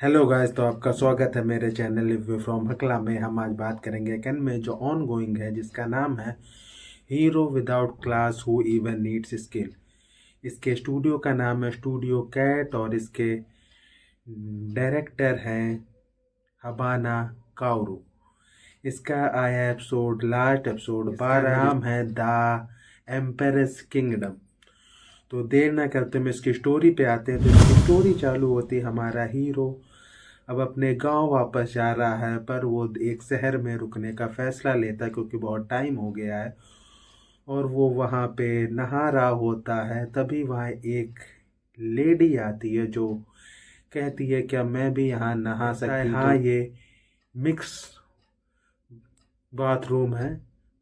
Hello guys, तो आपका स्वागत है मेरे चैनल रिव्यू फ्रॉम हकला में। हम आज बात करेंगे कैन में जो ऑन गोइंग है, जिसका नाम है hero without class who even needs skill. इसके स्टूडियो का नाम है स्टूडियो कैट और इसके डायरेक्टर हैं हबाना काउरू। इसका आया एपिसोड, लास्ट एपिसोड इसका नाम है द एम्पेरस किंगडम। तो देर ना करते हम इसकी स्टोरी पे आते हैं। तो इसकी स्टोरी चालू होती है, हमारा हीरो अब अपने गांव वापस जा रहा है, पर वो एक शहर में रुकने का फैसला लेता है क्योंकि बहुत टाइम हो गया है। और वो वहाँ पे नहा रहा होता है, तभी वहाँ एक लेडी आती है जो कहती है क्या मैं भी यहाँ नहा सकती हूँ। हाँ, ये मिक्स बाथरूम है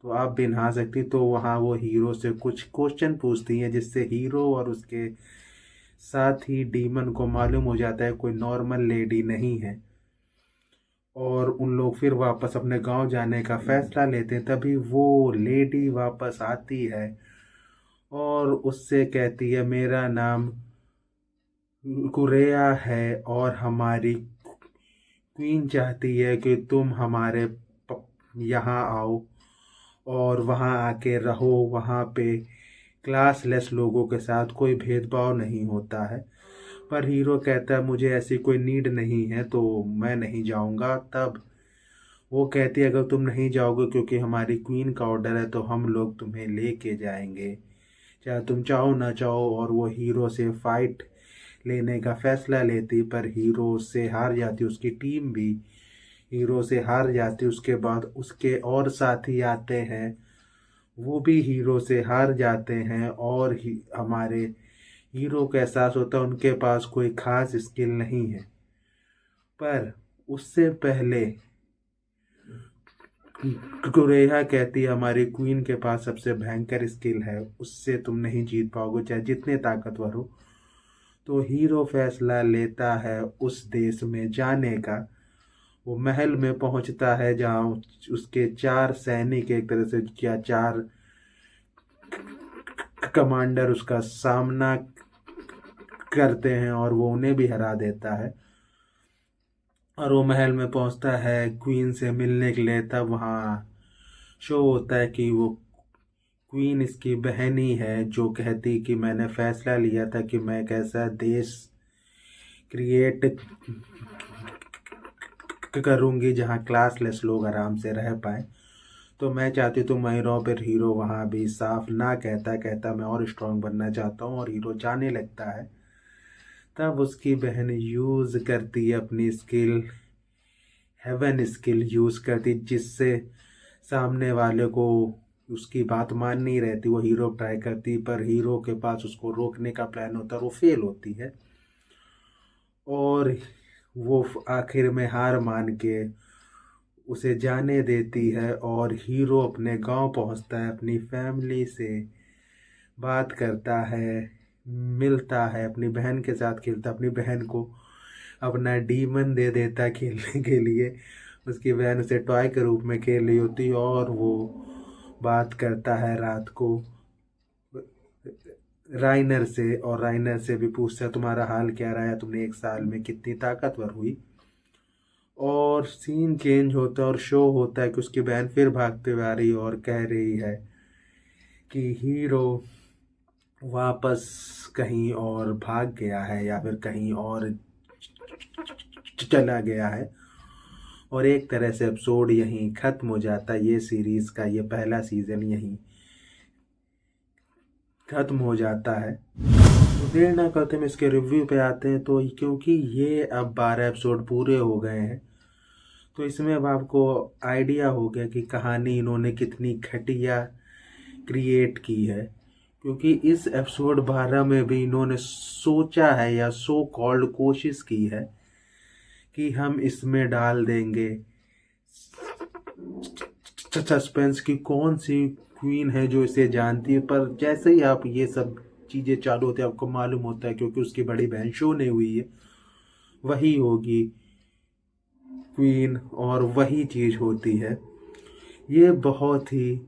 तो आप भी नहा सकती। तो वहाँ वो हीरो से कुछ क्वेश्चन पूछती हैं, जिससे हीरो और उसके साथ ही डीमन को मालूम हो जाता है कोई नॉर्मल लेडी नहीं है। और उन लोग फिर वापस अपने गांव जाने का फैसला लेते हैं। तभी वो लेडी वापस आती है और उससे कहती है मेरा नाम कुरेया है और हमारी क्वीन चाहती है कि तुम हमारे यहाँ आओ और वहाँ आके रहो। वहाँ पे क्लासलेस लोगों के साथ कोई भेदभाव नहीं होता है। पर हीरो कहता है मुझे ऐसी कोई नीड नहीं है तो मैं नहीं जाऊँगा। तब वो कहती है अगर तुम नहीं जाओगे क्योंकि हमारी क्वीन का ऑर्डर है तो हम लोग तुम्हें लेके जाएंगे, चाहे तुम चाहो ना चाहो। और वो हीरो से फाइट लेने का फैसला लेती, पर हीरो से हार जाती, उसकी टीम भी हीरो से हार जाती। उसके बाद उसके और साथी आते हैं, वो भी हीरो से हार जाते हैं। और हमारे हीरो को एहसास होता है उनके पास कोई खास स्किल नहीं है। पर उससे पहले कुरेहा कहती है हमारी क्वीन के पास सबसे भयंकर स्किल है, उससे तुम नहीं जीत पाओगे चाहे जितने ताकतवर हो। तो हीरो फैसला लेता है उस देश में जाने का। वो महल में पहुंचता है जहाँ उसके चार सैनिक, एक तरह से क्या चार कमांडर उसका सामना करते हैं और वो उन्हें भी हरा देता है। और वो महल में पहुंचता है क्वीन से मिलने के लिए। तब वहाँ शो होता है कि वो क्वीन इसकी बहन ही है, जो कहती कि मैंने फैसला लिया था कि मैं एक ऐसा देश क्रिएट करूंगी जहाँ क्लासलेस लोग आराम से रह पाए। तो मैं चाहती तुम वहीं रहो। फिर हीरो वहाँ भी साफ ना कहता कहता मैं और स्ट्रांग बनना चाहता हूँ, और हीरो जाने लगता है। तब उसकी बहन यूज़ करती है अपनी स्किल, हेवन स्किल यूज़ करती, जिससे सामने वाले को उसकी बात माननी रहती। वो हीरो ट्राई करती, पर हीरो के पास उसको रोकने का प्लान होता है, वो फेल होती है। और वो आखिर में हार मान के उसे जाने देती है। और हीरो अपने गांव पहुंचता है, अपनी फैमिली से बात करता है, मिलता है, अपनी बहन के साथ खेलता। अपनी बहन को अपना डीमन दे देता है खेलने के लिए। उसकी बहन उसे टॉय के रूप में खेल रही होती है और वो बात करता है रात को राइनर से। और राइनर से भी पूछता है तुम्हारा हाल क्या रहा है, तुमने एक साल में कितनी ताकतवर हुई। और सीन चेंज होता है और शो होता है कि उसकी बहन फिर भागते हुए आ रही है और कह रही है कि हीरो वापस कहीं और भाग गया है या फिर कहीं और चला गया है। और एक तरह से एपिसोड यहीं खत्म हो जाता है। ये सीरीज का ये पहला सीजन यहीं खत्म हो जाता है। तो देर ना करते हम इसके रिव्यू पे आते हैं। तो क्योंकि ये अब 12 एपिसोड पूरे हो गए हैं, तो इसमें अब आपको आइडिया हो गया कि कहानी इन्होंने कितनी घटिया क्रिएट की है। क्योंकि इस एपिसोड 12 में भी इन्होंने सोचा है या सो कॉल्ड कोशिश की है कि हम इसमें डाल देंगे सस्पेंस की कौन सी क्वीन है जो इसे जानती है। पर जैसे ही आप ये सब चीज़ें चालू होती है, आपको मालूम होता है क्योंकि उसकी बड़ी बहन शो नहीं हुई है, वही होगी क्वीन और वही चीज़ होती है। ये बहुत ही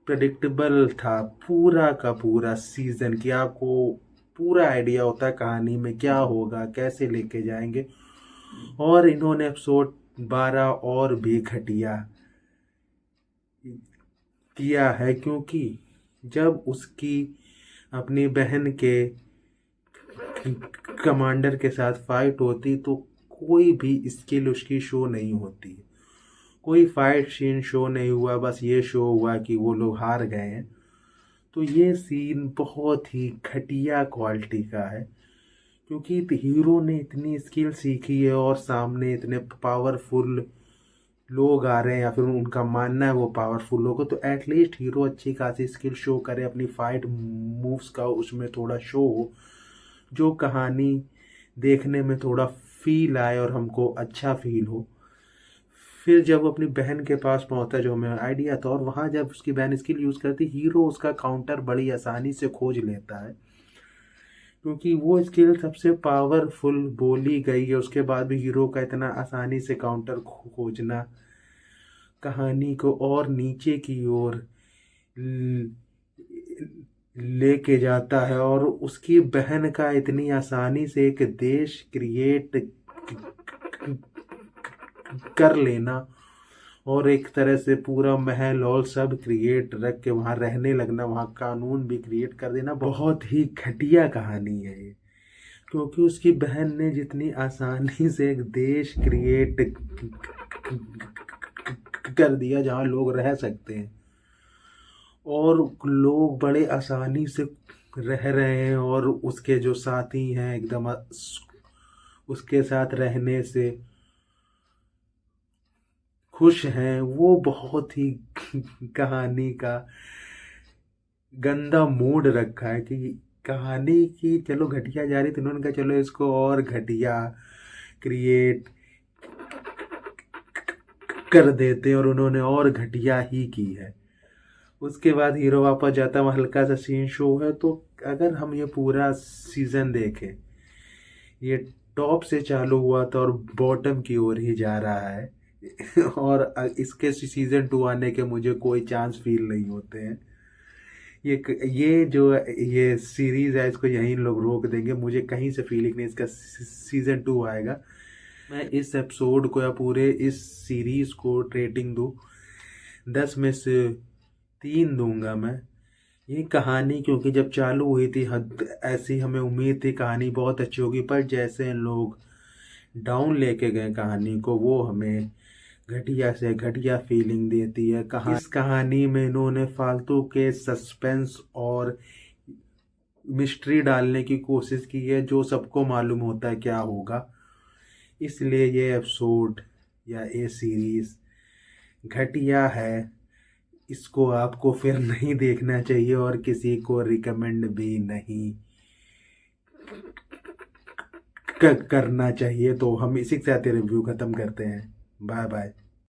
प्रेडिक्टेबल था पूरा का पूरा सीज़न, कि आपको पूरा आइडिया होता है कहानी में क्या होगा, कैसे लेके जाएंगे। और इन्होंने एपिसोड 12 और भी घटिया किया है, क्योंकि जब उसकी अपनी बहन के कमांडर के साथ फाइट होती तो कोई भी स्किल उसकी शो नहीं होती, कोई फाइट सीन शो नहीं हुआ, बस ये शो हुआ कि वो लोग हार गए हैं। तो ये सीन बहुत ही घटिया क्वालिटी का है, क्योंकि हीरो ने इतनी स्किल सीखी है और सामने इतने पावरफुल लोग आ रहे हैं, या फिर उनका मानना है वो पावरफुल लोग, तो एटलीस्ट हीरो अच्छी खासी स्किल शो करे, अपनी फाइट मूव्स का उसमें थोड़ा शो हो, जो कहानी देखने में थोड़ा फील आए और हमको अच्छा फील हो। फिर जब वो अपनी बहन के पास पहुंचता है, जो हमें आइडिया था, और वहां जब उसकी बहन स्किल यूज करती, हीरो उसका काउंटर बड़ी आसानी से खोज लेता है, क्योंकि वो स्किल सबसे पावरफुल बोली गई है। उसके बाद भी हीरो का इतना आसानी से काउंटर खोजना कहानी को और नीचे की ओर लेके जाता है, और उसकी बहन का इतनी आसानी से एक देश क्रिएट कर लेना, और एक तरह से पूरा महल और सब क्रिएट रख के वहाँ रहने लगना, वहाँ कानून भी क्रिएट कर देना, बहुत ही घटिया कहानी है ये। क्योंकि उसकी बहन ने जितनी आसानी से एक देश क्रिएट कर दिया जहाँ लोग रह सकते हैं, और लोग बड़े आसानी से रह रहे हैं, और उसके जो साथी हैं एकदम उसके साथ रहने से खुश हैं, वो बहुत ही कहानी का गंदा मूड रखा है कि कहानी की चलो घटिया जा रही, तो इन्होंने कहा चलो इसको और घटिया क्रिएट कर देते हैं, और उन्होंने और घटिया ही की है। उसके बाद हीरो वापस जाता है, हल्का सा सीन शो है। तो अगर हम ये पूरा सीजन देखें, ये टॉप से चालू हुआ था और बॉटम की ओर ही जा रहा है और इसके सीजन 2 आने के मुझे कोई चांस फील नहीं होते हैं। ये जो ये सीरीज है, इसको यहीं लोग रोक देंगे, मुझे कहीं से फीलिंग नहीं इसका सीजन 2 आएगा। मैं इस एपिसोड को या पूरे इस सीरीज को रेटिंग दूँ 10 में से 3 दूंगा मैं। ये कहानी क्योंकि जब चालू हुई थी ऐसी हमें उम्मीद थी कहानी बहुत अच्छी होगी, पर जैसे लोग डाउन लेके गए कहानी को, वो हमें घटिया से घटिया फीलिंग देती है। इस कहानी में इन्होंने फालतू के सस्पेंस और मिस्ट्री डालने की कोशिश की है, जो सबको मालूम होता है क्या होगा। इसलिए ये एपिसोड या ये सीरीज घटिया है, इसको आपको फिर नहीं देखना चाहिए और किसी को रिकमेंड भी नहीं करना चाहिए। तो हम इसी के साथ रिव्यू खत्म करते हैं। Bye bye.